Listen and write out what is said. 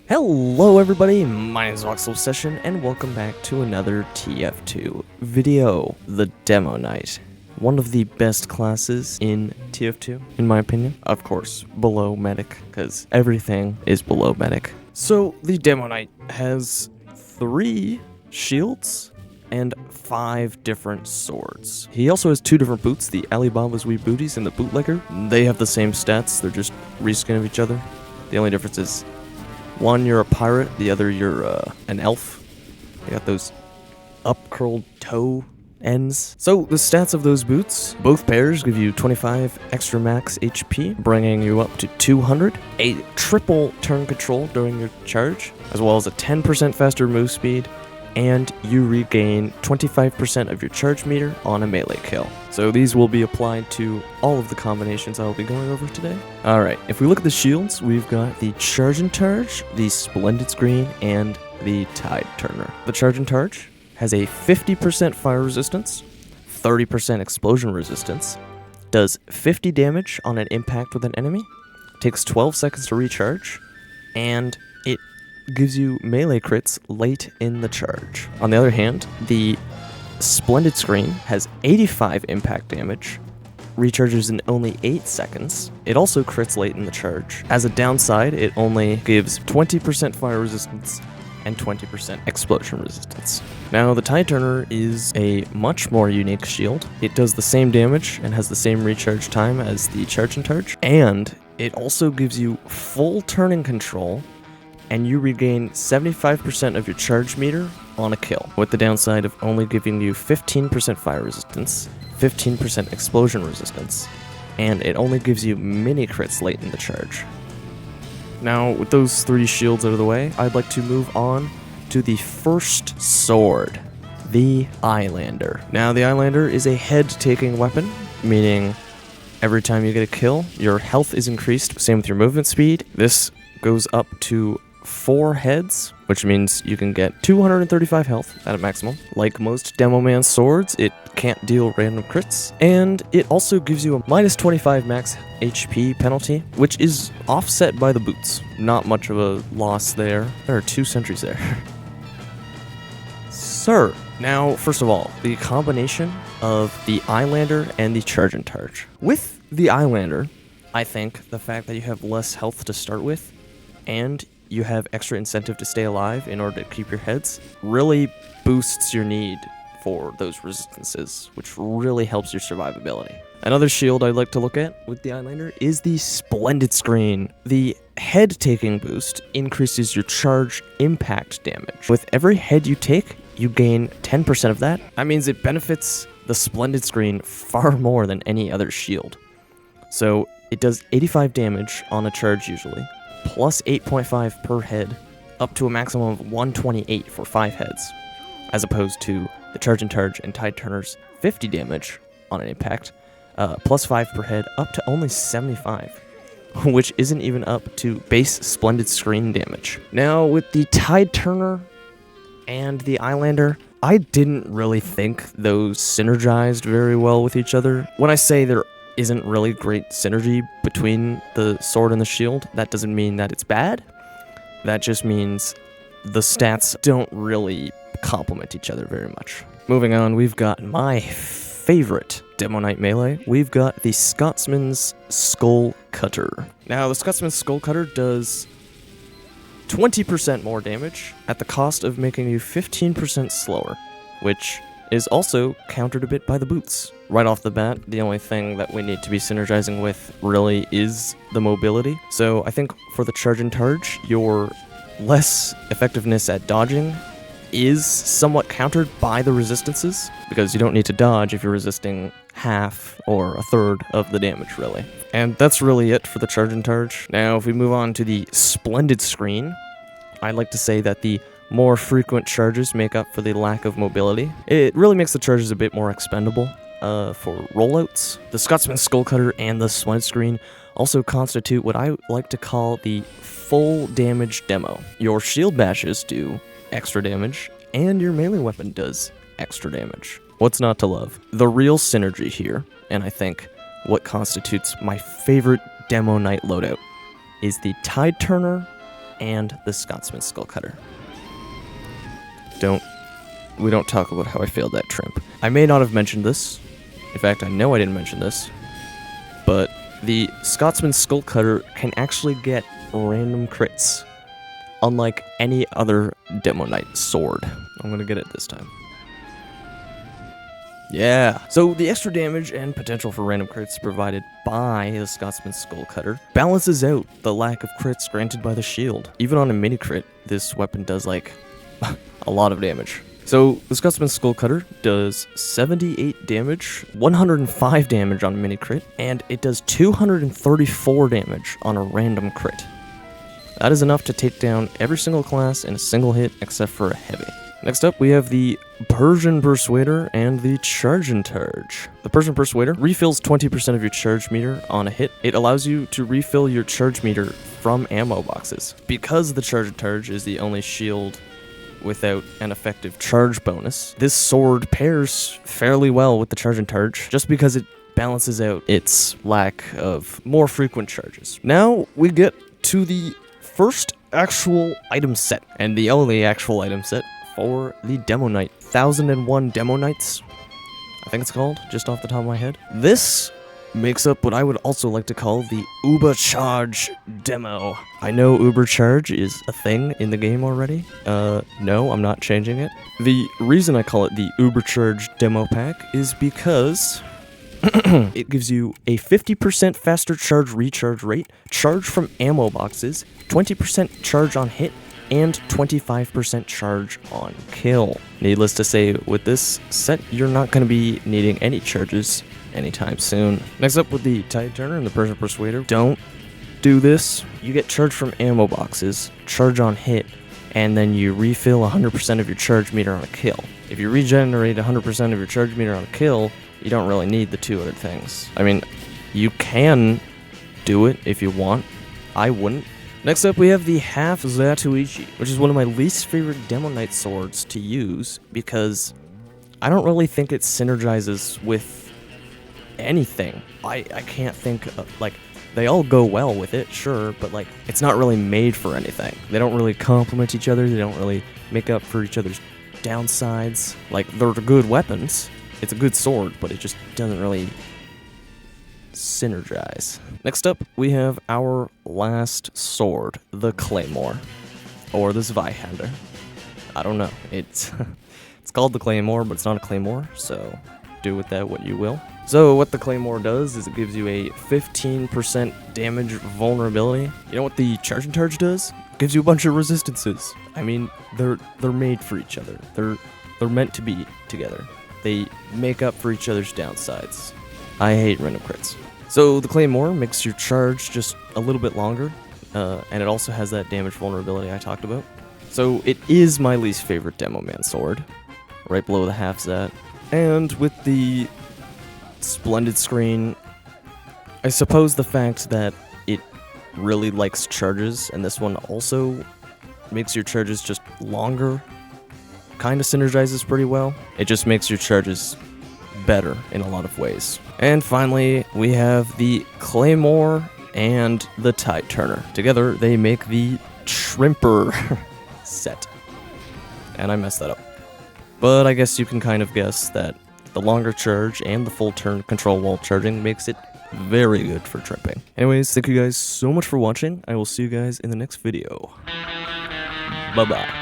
Hello everybody, my name is Voxel Session, and welcome back to another TF2 video, the Demoknight. One of the best classes in TF2, in my opinion. Of course, below Medic, because everything is below Medic. So, the Demoknight has 3 shields and 5 different swords. He also has 2 different boots, the Alibaba's Wee Booties and the Bootlegger. They have the same stats, they're just reskin of each other. The only difference is one, you're a pirate, the other, you're an elf. They got those up-curled toe ends. So, the stats of those boots, both pairs give you 25 extra max HP, bringing you up to 200, a triple turn control during your charge, as well as a 10% faster move speed, and you regain 25% of your charge meter on a melee kill. So these will be applied to all of the combinations I will be going over today. Alright, if we look at the shields, we've got the Charge and Targe, the Splendid Screen, and the Tide Turner. The Charge and Targe has a 50% fire resistance, 30% explosion resistance, does 50 damage on an impact with an enemy, takes 12 seconds to recharge, and it gives you melee crits late in the charge. On the other hand, the Splendid Screen has 85 impact damage, recharges in only 8 seconds. It also crits late in the charge. As a downside, it only gives 20% fire resistance and 20% explosion resistance. Now, the Tide Turner is a much more unique shield. It does the same damage and has the same recharge time as the Charge and Targe, and it also gives you full turning control, and you regain 75% of your charge meter on a kill, with the downside of only giving you 15% fire resistance, 15% explosion resistance, and it only gives you mini crits late in the charge. Now, with those 3 shields out of the way, I'd like to move on to the first sword, the Eyelander. Now, the Eyelander is a head-taking weapon, meaning every time you get a kill, your health is increased, same with your movement speed. This goes up to 4 heads, which means you can get 235 health at a maximum. Like most Demo Man swords, it can't deal random crits, and it also gives you a minus 25 max HP penalty, which is offset by the boots. Not much of a loss there. There are 2 sentries there. Sir. Now, first of all, the combination of the Eyelander and the Charge and Targe. With the Eyelander, I think the fact that you have less health to start with, and you have extra incentive to stay alive in order to keep your heads, really boosts your need for those resistances, which really helps your survivability. Another shield I'd like to look at with the Eyelander is the Splendid Screen. The head-taking boost increases your charge impact damage. With every head you take, you gain 10% of that. That means it benefits the Splendid Screen far more than any other shield. So it does 85 damage on a charge usually, plus 8.5 per head, up to a maximum of 128 for 5 heads, as opposed to the Charge and Targe and Tide Turner's 50 damage on an impact, plus 5 per head, up to only 75, which isn't even up to base Splendid Screen damage. Now, with the Tide Turner and the Eyelander, I didn't really think those synergized very well with each other. When I say there isn't really great synergy between the sword and the shield, that doesn't mean that it's bad. That just means the stats don't really complement each other very much. Moving on, we've got my favorite Demoknight melee. We've got the Scotsman's Skull Cutter. Now, the Scotsman's Skull Cutter does 20% more damage at the cost of making you 15% slower, which is also countered a bit by the boots. Right off the bat, the only thing that we need to be synergizing with really is the mobility. So I think for the Charge and Targe, your less effectiveness at dodging is somewhat countered by the resistances, because you don't need to dodge if you're resisting half or a third of the damage, really. And that's really it for the Charge and Targe. Now, if we move on to the Splendid Screen, I'd like to say that the more frequent charges make up for the lack of mobility. It really makes the charges a bit more expendable for rollouts. The Scotsman's Skull Cutter and the Splendid Screen also constitute what I like to call the full damage demo. Your shield bashes do extra damage, and your melee weapon does extra damage. What's not to love? The real synergy here, and I think what constitutes my favorite Demoknight loadout, is the Tide Turner and the Scotsman Skull Cutter. We don't talk about how I failed that trimp. I may not have mentioned this. In fact, I know I didn't mention this. But the Scotsman Skull Cutter can actually get random crits, unlike any other Demoknight sword. I'm gonna get it this time. Yeah. So the extra damage and potential for random crits provided by the Scotsman Skull Cutter balances out the lack of crits granted by the shield. Even on a mini crit, this weapon does like a lot of damage. So the Scotsman Skull Cutter does 78 damage, 105 damage on a mini crit, and it does 234 damage on a random crit. That is enough to take down every single class in a single hit except for a heavy. Next up, we have the Persian Persuader and the Charge and Targe. The Persian Persuader refills 20% of your charge meter on a hit. It allows you to refill your charge meter from ammo boxes. Because the Charge and Targe is the only shield without an effective charge bonus, this sword pairs fairly well with the Charge and Targe, just because it balances out its lack of more frequent charges. Now we get to the first actual item set, and the only actual item set for the Demoknight. 1001 Demoknights, I think it's called, just off the top of my head. This makes up what I would also like to call the Uber Charge demo. I know Uber Charge is a thing in the game already. No, I'm not changing it. The reason I call it the Uber Charge demo pack is because it gives you a 50% faster charge recharge rate, charge from ammo boxes, 20% charge on hit, and 25% charge on kill. Needless to say, with this set, you're not going to be needing any charges anytime soon. Next up with the Tide Turner and the Persian Persuader. Don't do this. You get charge from ammo boxes, charge on hit, and then you refill 100% of your charge meter on a kill. If you regenerate 100% of your charge meter on a kill, you don't really need the two other things. I mean, you can do it if you want. I wouldn't. Next up, we have the Half Zatuichi, which is one of my least favorite Demoknight swords to use because I don't really think it synergizes with anything. I can't think of, like, they all go well with it, sure, but like, it's not really made for anything. They don't really complement each other. They don't really make up for each other's downsides. Like, they're good weapons. It's a good sword, but it just doesn't really synergize. Next up, we have our last sword, the Claymore, or the Zweihander. I don't know. It's called the Claymore, but it's not a Claymore, so do with that what you will. So what the Claymore does is it gives you a 15% damage vulnerability. You know what the Charge and Targe does? It gives you a bunch of resistances. I mean, they're made for each other. They're meant to be together. They make up for each other's downsides. I hate random crits. So the Claymore makes your charge just a little bit longer, and it also has that damage vulnerability I talked about. So it is my least favorite Demo Man sword, right below the Half Zat. And with the splendid screen, I suppose the fact that it really likes charges, and this one also makes your charges just longer, kind of synergizes pretty well. It just makes your charges better in a lot of ways. And finally, we have the Claymore and the Tide Turner. Together, they make the Trimper set. And I messed that up. But I guess you can kind of guess that the longer charge and the full turn control while charging makes it very good for tripping. Anyways, thank you guys so much for watching. I will see you guys in the next video. Bye-bye.